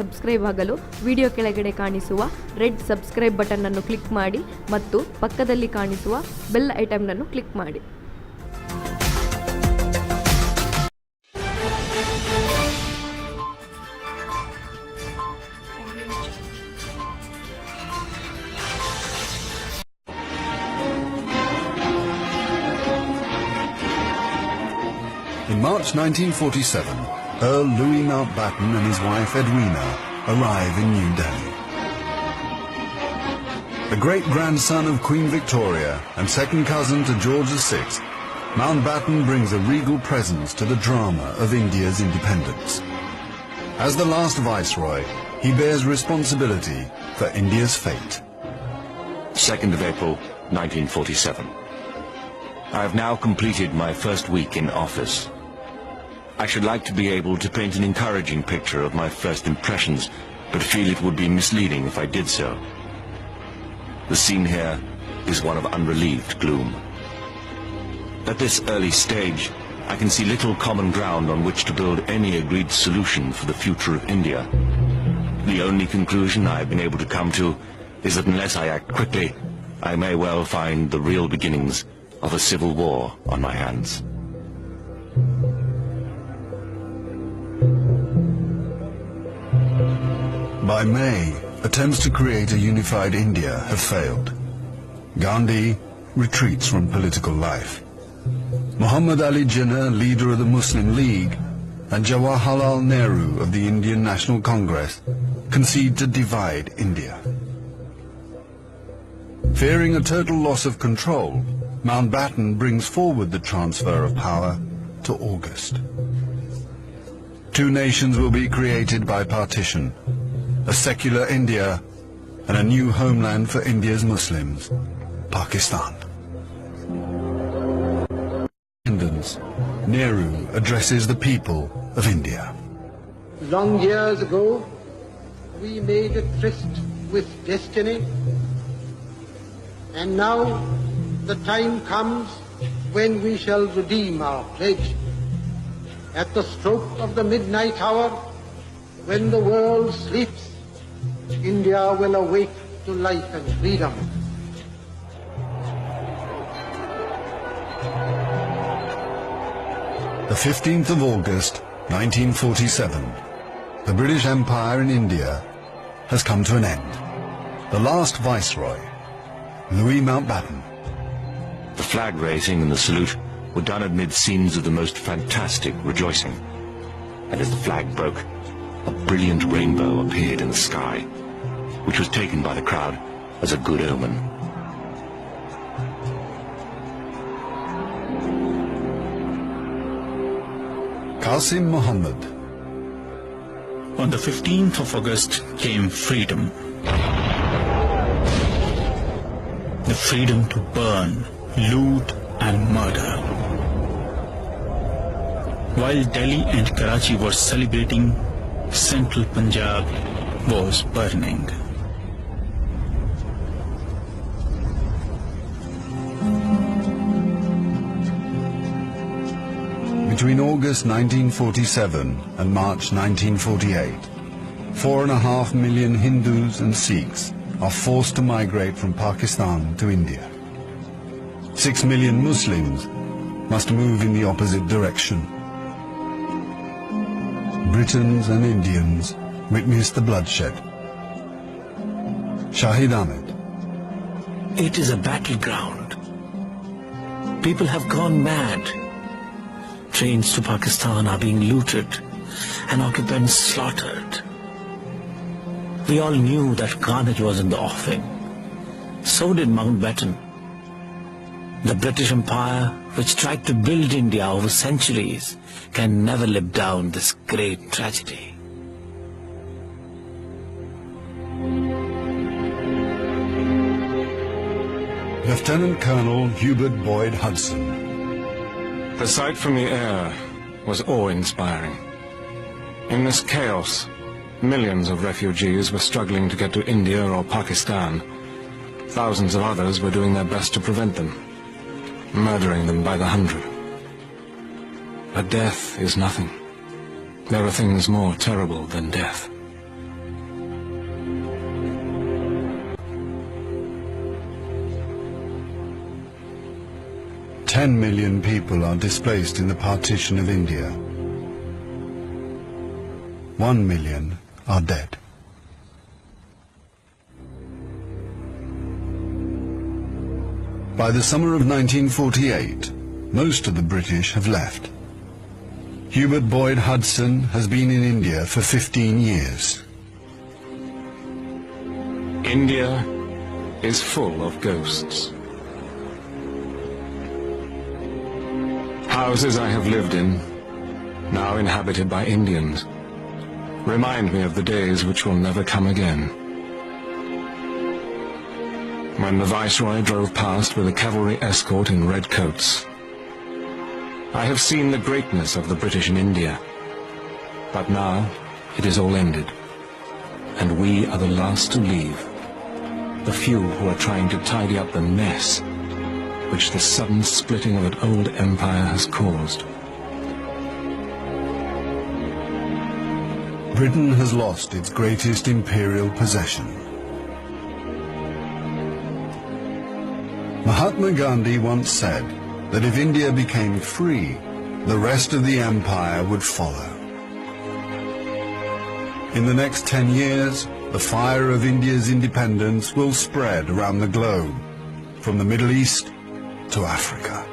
Subscribe ಆಗಲು video ಕೆಳಗಡೆ ಕಾಣಿಸುವ ರೆಡ್ ಸಬ್ಸ್ಕ್ರೈಬ್ ಬಟನ್ ಅನ್ನು ಕ್ಲಿಕ್ ಮಾಡಿ ಮತ್ತು ಪಕ್ಕದಲ್ಲಿ ಕಾಣಿಸುವ ಬೆಲ್ ಐಟಮ್ ಅನ್ನು ಕ್ಲಿಕ್ ಮಾಡಿ. In March 1947, Earl Louis Mountbatten and his wife Edwina arrive in New Delhi. The great-grandson of Queen Victoria and second cousin to George VI, Mountbatten brings a regal presence to the drama of India's independence. As the last viceroy, he bears responsibility for India's fate. 2nd of April, 1947. I have now completed my first week in office. I should like to be able to paint an encouraging picture of my first impressions, but feel it would be misleading if I did so. The scene here is one of unrelieved gloom. At this early stage, I can see little common ground on which to build any agreed solution for the future of India. The only conclusion I have been able to come to is that unless I act quickly, I may well find the real beginnings of a civil war on my hands. By May, attempts to create a unified India have failed. Gandhi retreats from political life. Muhammad Ali Jinnah, leader of the Muslim League, and Jawaharlal Nehru of the Indian National Congress concede to divide India. Fearing a total loss of control, Mountbatten brings forward the transfer of power to August. Two nations will be created by partition, a secular India and a new homeland for India's Muslims, Pakistan. Independence, Nehru addresses the people of India. Long years ago, we made a tryst with destiny, and now the time comes when we shall redeem our pledge. At the stroke of the midnight hour, when the world sleeps, India will awake to life and freedom. The 15th of August, 1947, the British Empire in India has come to an end. The last viceroy, Louis Mountbatten. The flag raising and the salute were done amid scenes of the most fantastic rejoicing. And as the flag broke, a brilliant rainbow appeared in the sky, which was taken by the crowd as a good omen. Qasim Muhammad. On the 15th of August came freedom. The freedom to burn, loot and murder. While Delhi and Karachi were celebrating, central Punjab was burning. Between August 1947 and March 1948, 4.5 million Hindus and Sikhs are forced to migrate from Pakistan to India. 6 million Muslims must move in the opposite direction. Britons and Indians witness the bloodshed. Shahid Ahmed. It is a battleground. People have gone mad. Trains to Pakistan are being looted and occupants slaughtered. We all knew that carnage was in the offing. So did Mountbatten. The British Empire, which tried to build India over centuries, can never live down this great tragedy. Lieutenant Colonel Hubert Boyd Hudson. The sight from the air was awe-inspiring. In this chaos, millions of refugees were struggling to get to India or Pakistan. Thousands of others were doing their best to prevent them, murdering them by the hundred. But death is nothing. There are things more terrible than death. 10 million people are displaced in the partition of India. 1 million are dead. By the summer of 1948, most of the British have left. Hubert Boyd Hudson has been in India for 15 years. India is full of ghosts. Houses I have lived in, now inhabited by Indians, remind me of the days which will never come again. When the Viceroy drove past with a cavalry escort in red coats. I have seen the greatness of the British in India, but now it is all ended, and we are the last to leave, the few who are trying to tidy up the mess which the sudden splitting of an old empire has caused. Britain has lost its greatest imperial possession. Mahatma Gandhi once said that if India became free, the rest of the empire would follow. In the next 10 years, the fire of India's independence will spread around the globe, from the Middle East to Africa.